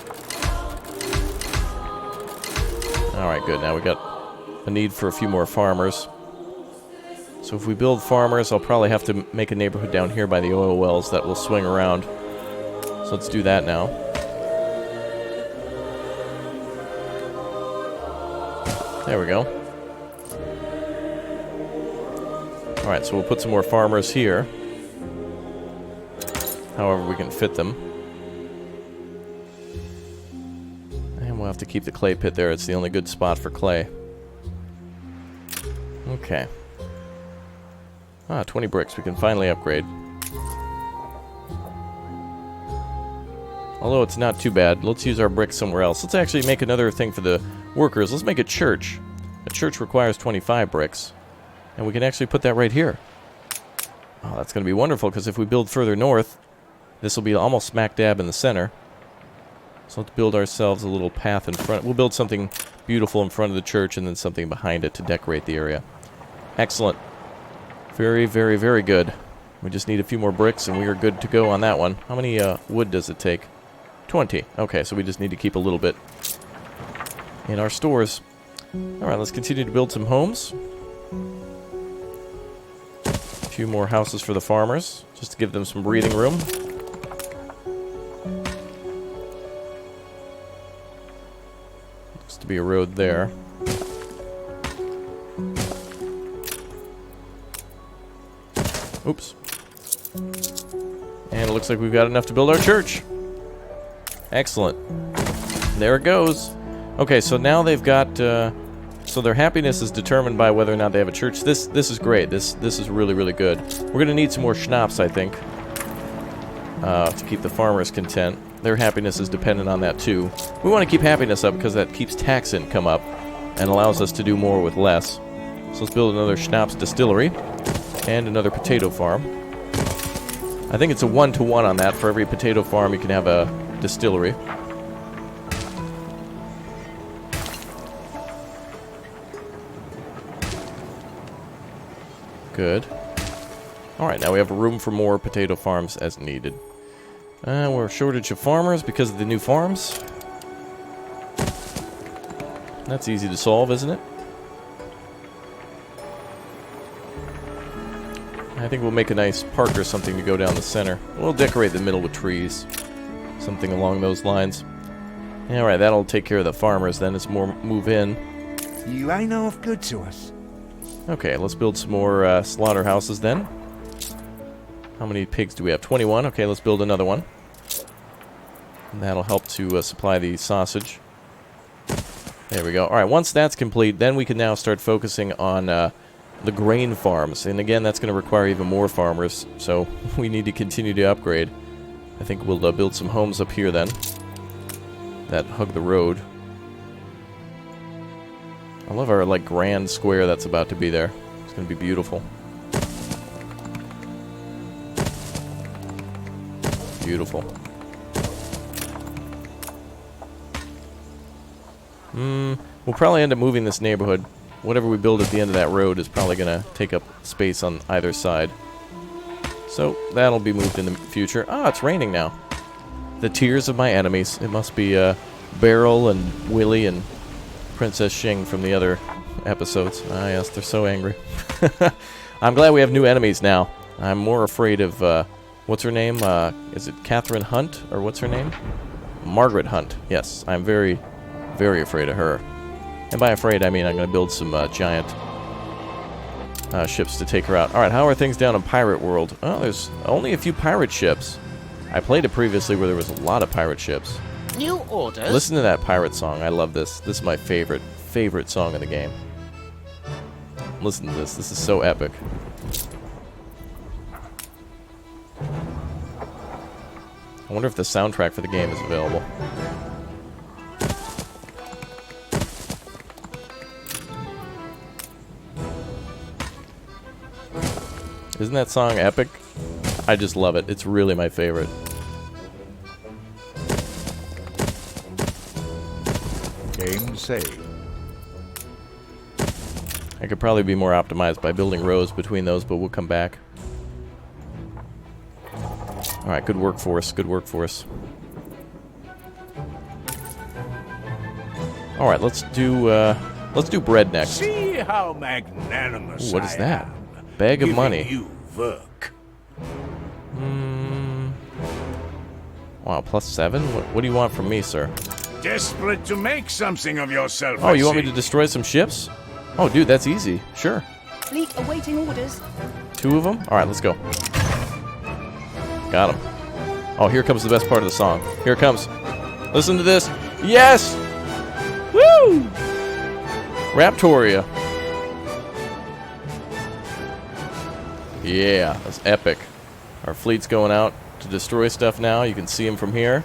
Alright, good. Now we got a need for a few more farmers. So if we build farmers, I'll probably have to make a neighborhood down here by the oil wells that will swing around. So let's do that now. There we go. Alright, so we'll put some more farmers here. However we can fit them. And we'll have to keep the clay pit there. It's the only good spot for clay. Okay. 20 bricks. We can finally upgrade. Although it's not too bad. Let's use our bricks somewhere else. Let's actually make another thing for the workers. Let's make a church. A church requires 25 bricks. And we can actually put that right here. Oh, that's going to be wonderful, because if we build further north, this will be almost smack dab in the center. So let's build ourselves a little path in front. We'll build something beautiful in front of the church and then something behind it to decorate the area. Excellent. Very, very, very good. We just need a few more bricks and we are good to go on that one. How many wood does it take? 20. Okay, so we just need to keep a little bit in our stores. Alright, let's continue to build some homes. A few more houses for the farmers, just to give them some breathing room. Looks to be a road there. Oops. And it looks like we've got enough to build our church. Excellent. There it goes. Okay, so now they've got... so their happiness is determined by whether or not they have a church. This is great. This is really, really good. We're going to need some more schnapps, I think, to keep the farmers content. Their happiness is dependent on that, too. We want to keep happiness up because that keeps tax income up and allows us to do more with less. So let's build another schnapps distillery and another potato farm. I think it's a 1-to-1 on that. For every potato farm, you can have a distillery. Good. Alright, now we have room for more potato farms as needed. We're a shortage of farmers because of the new farms. That's easy to solve, isn't it? I think we'll make a nice park or something to go down the center. We'll decorate the middle with trees. Something along those lines. Alright, that'll take care of the farmers then. It's more move in. You ain't off good to us. Okay, let's build some more slaughterhouses then. How many pigs do we have? 21. Okay, let's build another one. And that'll help to supply the sausage. There we go. Alright, once that's complete, then we can now start focusing on the grain farms. And again, that's going to require even more farmers, so we need to continue to upgrade. I think we'll build some homes up here then that hug the road. I love our, like, grand square that's about to be there. It's going to be beautiful. Beautiful. We'll probably end up moving this neighborhood. Whatever we build at the end of that road is probably going to take up space on either side. So, that'll be moved in the future. Ah, it's raining now. The tears of my enemies. It must be Beryl and Willie and Princess Xing from the other episodes. Ah, yes, they're so angry. I'm glad we have new enemies now. I'm more afraid of, what's her name? Is it Catherine Hunt? Or what's her name? Margaret Hunt. Yes, I'm very, very afraid of her. And by afraid, I mean I'm going to build some giant ships to take her out. Alright, how are things down in Pirate World? Oh, there's only a few pirate ships. I played it previously where there was a lot of pirate ships. New orders? Listen to that pirate song. I love this. This is my favorite song in the game. Listen to this. This is so epic. I wonder if the soundtrack for the game is available. Isn't that song epic? I just love it. It's really my favorite. Game saved. I could probably be more optimized by building rows between those, but we'll come back. Alright, good workforce, good workforce. Alright, let's do bread next. See how magnanimous Ooh, what is I that? am, Bag of giving money. you work. Wow, +7? What do you want from me, sir? Desperate to make something of yourself. Oh, you want me to destroy some ships? Oh, dude, that's easy. Sure. Fleet awaiting orders. 2 of them? Alright, let's go. Got him. Oh, here comes the best part of the song. Here it comes. Listen to this. Yes! Woo! Raptoria. Yeah, that's epic. Our fleet's going out to destroy stuff now. You can see them from here.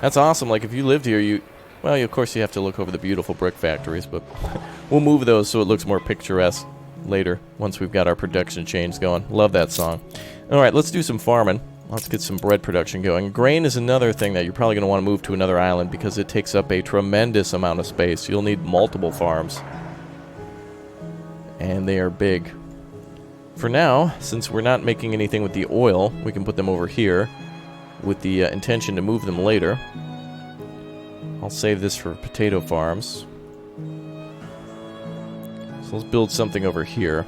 That's awesome. Like, if you lived here, well, of course you have to look over the beautiful brick factories, but we'll move those so it looks more picturesque later once we've got our production chains going. Love that song. Alright, let's do some farming. Let's get some bread production going. Grain is another thing that you're probably going to want to move to another island because it takes up a tremendous amount of space. You'll need multiple farms. And they are big. For now, since we're not making anything with the oil, we can put them over here with the intention to move them later. I'll save this for potato farms. So let's build something over here.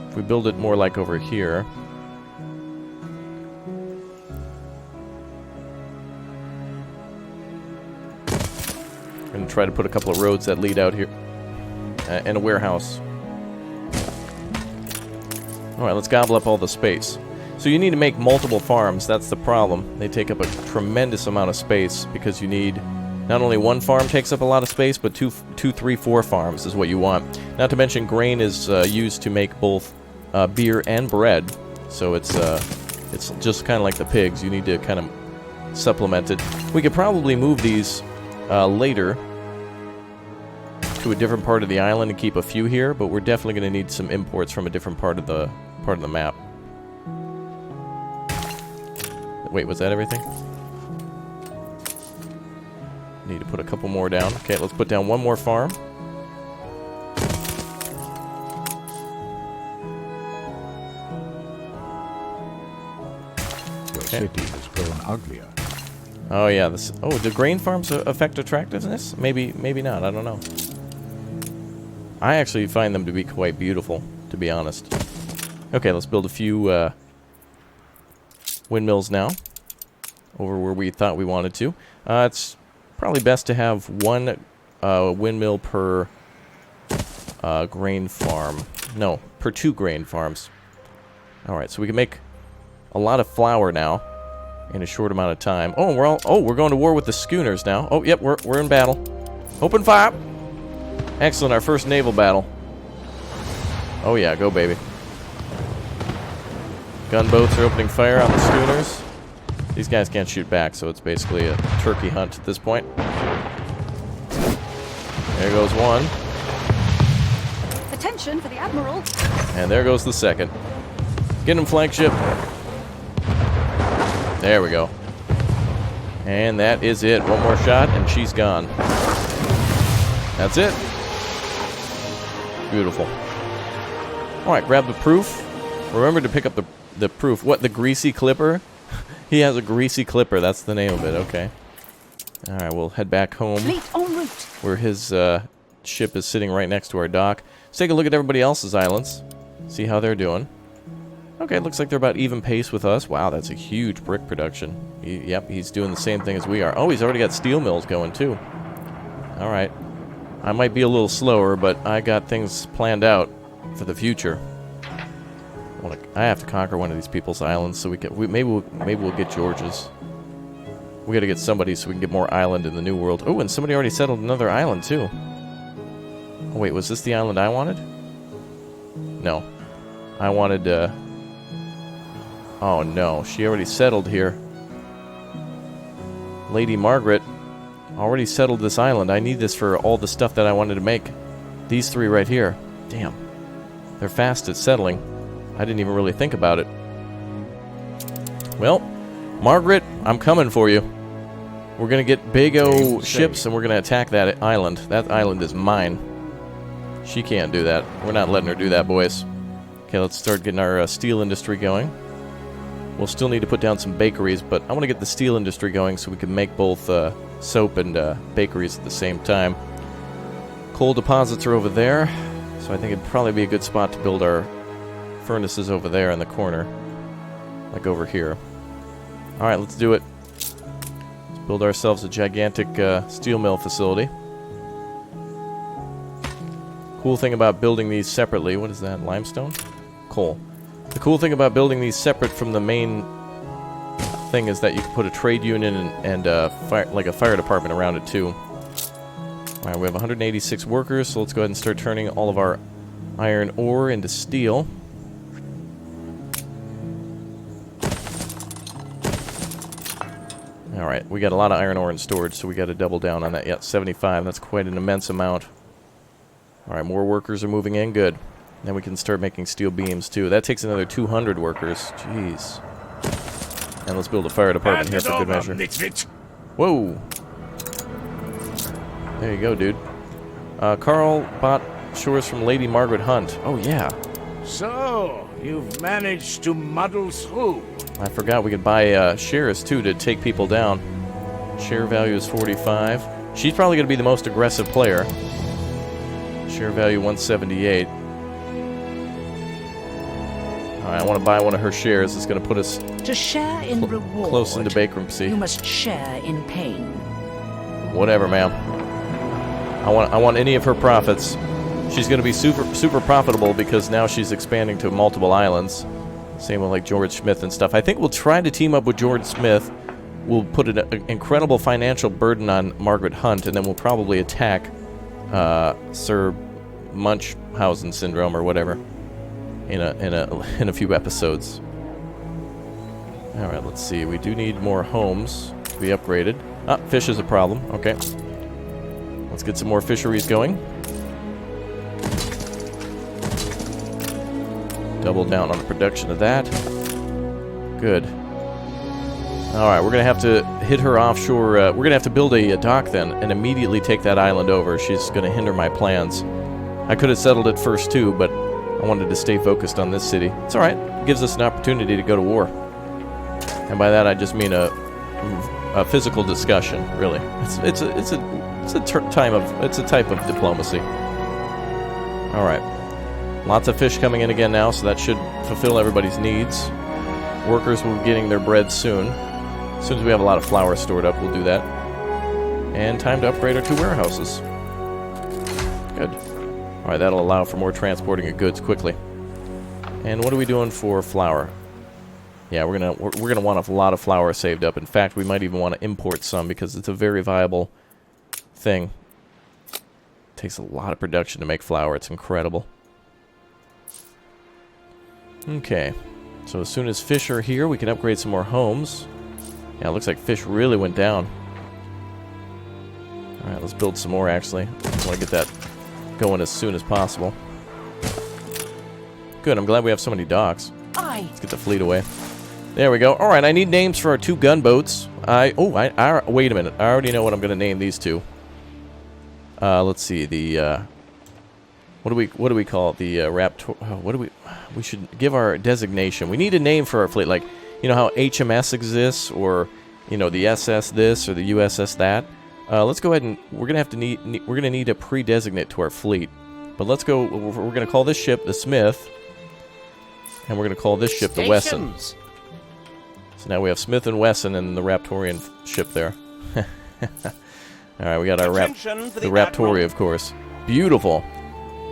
If we build it more like over here. We're going to try to put a couple of roads that lead out here. And a warehouse. Alright, let's gobble up all the space. So you need to make multiple farms, that's the problem. They take up a tremendous amount of space because you need... Not only one farm takes up a lot of space, but 2, 3, 4 farms is what you want. Not to mention grain is used to make both beer and bread. So it's just kind of like the pigs. You need to kind of supplement it. We could probably move these later to a different part of the island and keep a few here, but we're definitely going to need some imports from a different part of the map. Wait, was that everything? Need to put a couple more down. Okay, let's put down one more farm. Your city has grown uglier. Oh yeah, this. Oh, do grain farms affect attractiveness? Maybe not. I don't know. I actually find them to be quite beautiful, to be honest. Okay, let's build a few windmills now. Over where we thought we wanted to. It's probably best to have one windmill per grain farm. No, per 2 grain farms. Alright, so we can make a lot of flour now in a short amount of time. Oh, we're going to war with the schooners now. Oh, yep, we're in battle. Open fire! Excellent, our first naval battle. Oh yeah, go baby. Gunboats are opening fire on the schooners. These guys can't shoot back, so it's basically a turkey hunt at this point. There goes one. Attention for the Admiral. And there goes the second. Get him, flagship. There we go. And that is it. One more shot, and she's gone. That's it. Beautiful. Alright, grab the proof. Remember to pick up the proof. What, the greasy clipper? He has a greasy clipper. That's the name of it. Okay. Alright, we'll head back home. Fleet en route. Where his ship is sitting right next to our dock. Let's take a look at everybody else's islands. See how they're doing. Okay, looks like they're about even pace with us. Wow, that's a huge brick production. Yep, he's doing the same thing as we are. Oh, he's already got steel mills going too. Alright. I might be a little slower, but I got things planned out for the future. I have to conquer one of these people's islands so maybe we'll get George's. We gotta get somebody so we can get more island in the new world. Oh, and somebody already settled another island too. Oh wait, was this the island I wanted? No. I wanted, oh no, she already settled here. Lady Margaret already settled this island. I need this for all the stuff that I wanted to make. These 3 right here. Damn. They're fast at settling. I didn't even really think about it. Well, Margaret, I'm coming for you. We're gonna get big O ships and we're gonna attack that island. That island is mine. She can't do that. We're not letting her do that, boys. Okay, let's start getting our steel industry going. We'll still need to put down some bakeries, but I want to get the steel industry going so we can make both soap and bakeries at the same time. Coal deposits are over there, so I think it'd probably be a good spot to build our furnaces over there in the corner. Like over here. Alright, let's do it. Build ourselves a gigantic steel mill facility. Cool thing about building these separately, what is that, limestone? Coal. The cool thing about building these separate from the main thing is that you can put a trade union and like a fire department around it too. Alright, we have 186 workers, so let's go ahead and start turning all of our iron ore into steel. Alright, we got a lot of iron ore in storage, so we got to double down on that. Yeah, 75, that's quite an immense amount. Alright, more workers are moving in, good. Then we can start making steel beams too. That takes another 200 workers, jeez. And let's build a fire department here for good measure. Whoa! There you go, dude. Carl bought shores from Lady Margaret Hunt. Oh, yeah. So, you've managed to muddle through. I forgot we could buy shares, too, to take people down. Share value is 45. She's probably going to be the most aggressive player. Share value 178. Alright, I want to buy one of her shares. It's going to put us To share in reward, close into bankruptcy. you must share in pain. Whatever, ma'am. I want any of her profits. She's going to be super profitable because now she's expanding to multiple islands. Same with like George Smith and stuff. I think we'll try to team up with George Smith. We'll put an incredible financial burden on Margaret Hunt, and then we'll probably attack Sir Munchausen syndrome or whatever in a few episodes. All right, let's see. We do need more homes to be upgraded. Ah, fish is a problem. Okay. Let's get some more fisheries going. Double down on the production of that. Good. Alright, we're going to have to hit her offshore. We're going to have to build a dock then and immediately take that island over. She's going to hinder my plans. I could have settled it first too, but I wanted to stay focused on this city. It's alright. It gives us an opportunity to go to war. And by that I just mean a physical discussion, really. It's a type of diplomacy. All right, lots of fish coming in again now, so that should fulfill everybody's needs. Workers will be getting their bread soon. As soon as we have a lot of flour stored up, we'll do that. And time to upgrade our 2 warehouses. Good. All right, that'll allow for more transporting of goods quickly. And what are we doing for flour? Yeah, we're gonna want a lot of flour saved up. In fact, we might even want to import some because it's a very viable thing. It takes a lot of production to make flour. It's incredible. Okay, so as soon as fish are here, we can upgrade some more homes. Yeah, it looks like fish really went down. All right, let's build some more. Actually, I want to get that going as soon as possible. Good. I'm glad we have so many docks. Let's get the fleet away. There we go. All right, I need names for our 2 gunboats. Wait a minute. I already know what I'm going to name these 2. Let's see. The what do we call it? The Raptor. We should give our designation. We need a name for our fleet, like you know how HMS exists, or you know the SS this or the USS that. Let's go ahead and we're gonna need a pre-designate to our fleet. But let's go. We're gonna call this ship the Smith, and we're gonna call this ship the Wesson. So now we have Smith and Wesson and the Raptorian ship there. Alright, we got our the Raptoria, of course. Beautiful.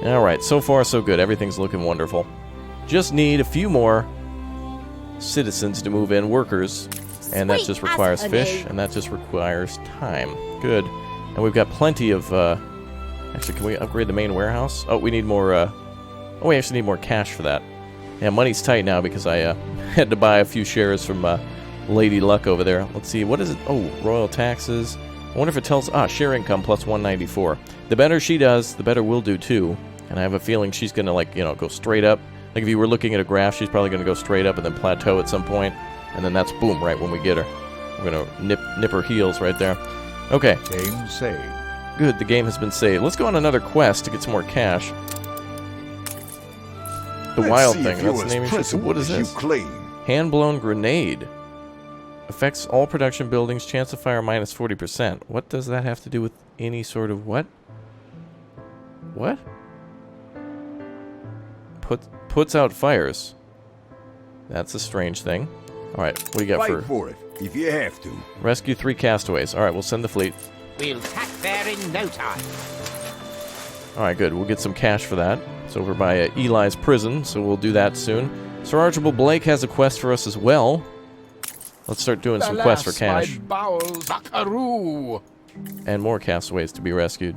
Alright, so far so good. Everything's looking wonderful. Just need a few more citizens to move in, workers. And that just requires fish, and that just requires time. Good. And we've got plenty of... actually, can we upgrade the main warehouse? Oh, we need more... oh, we actually need more cash for that. Yeah, money's tight now because I had to buy a few shares from Lady Luck over there. Let's see, what is it? Oh, royal taxes. I wonder if it tells... share income plus 194. The better she does, the better we'll do too. And I have a feeling she's going to, like, you know, go straight up. Like, if you were looking at a graph, she's probably going to go straight up and then plateau at some point. And then that's boom, right when we get her. We're going to nip her heels right there. Okay. Game saved. Good, the game has been saved. Let's go on another quest to get some more cash. The wild thing. That's the name of the ship. What is this? Hand-blown grenade. Affects all production buildings. Chance of fire minus 40%. What does that have to do with any sort of what? What? Puts out fires. That's a strange thing. All right, what do you got for if you have to. Rescue 3 castaways. Alright, we'll send the fleet. We'll tack there in no time. Alright, good. We'll get some cash for that. It's over by Eli's prison, so we'll do that soon. Sir Archibald Blake has a quest for us as well. Let's start doing some quests for cash. My bowels, buckaroo. And more castaways to be rescued.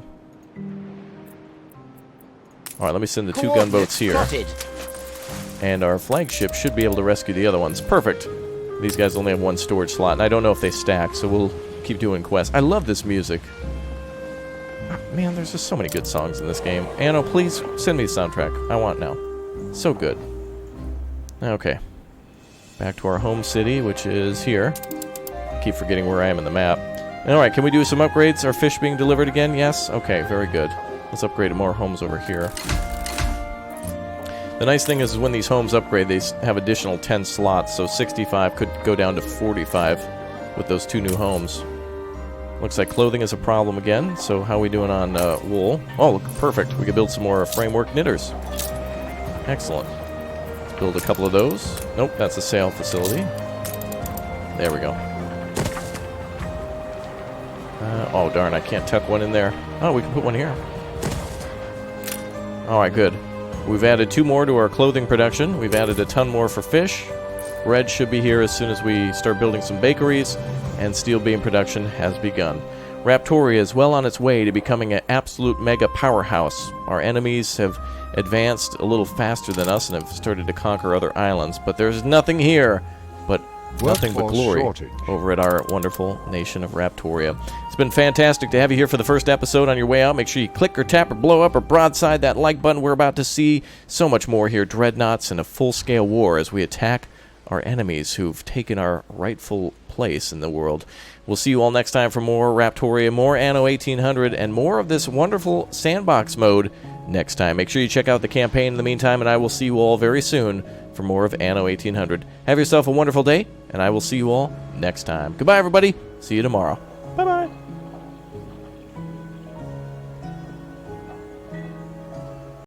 Alright, let me send the 2 gunboats here. Spotted. And our flagship should be able to rescue the other ones. Perfect. These guys only have 1 storage slot, and I don't know if they stack, so we'll keep doing quests. I love this music. Man, there's just so many good songs in this game. Anno, please send me the soundtrack. I want it now. So good. Okay. Back to our home city, which is here. Keep forgetting where I am in the map. Alright, can we do some upgrades? Are fish being delivered again? Yes? Okay, very good. Let's upgrade more homes over here. The nice thing is when these homes upgrade, they have additional 10 slots, so 65 could go down to 45 with those 2 new homes. Looks like clothing is a problem again, so how are we doing on wool? Oh, look, perfect. We can build some more framework knitters. Excellent. Let's build a couple of those. Nope, that's a sale facility. There we go. Oh, darn, I can't tuck one in there. Oh, we can put one here. Alright, good. We've added 2 more to our clothing production. We've added a ton more for fish. Bread should be here as soon as we start building some bakeries, and steel beam production has begun. Raptoria is well on its way to becoming an absolute mega powerhouse. Our enemies have advanced a little faster than us and have started to conquer other islands, but there's nothing here but nothing but glory over at our wonderful nation of Raptoria. It's been fantastic to have you here for the first episode. On your way out, make sure you click or tap or blow up or broadside that like button. We're about to see so much more here. Dreadnoughts and a full-scale war as we attack our enemies who've taken our rightful place in the world. We'll see you all next time for more Raptoria, more Anno 1800, and more of this wonderful Sandbox Mode next time. Make sure you check out the campaign in the meantime, and I will see you all very soon for more of Anno 1800. Have yourself a wonderful day, and I will see you all next time. Goodbye, everybody. See you tomorrow.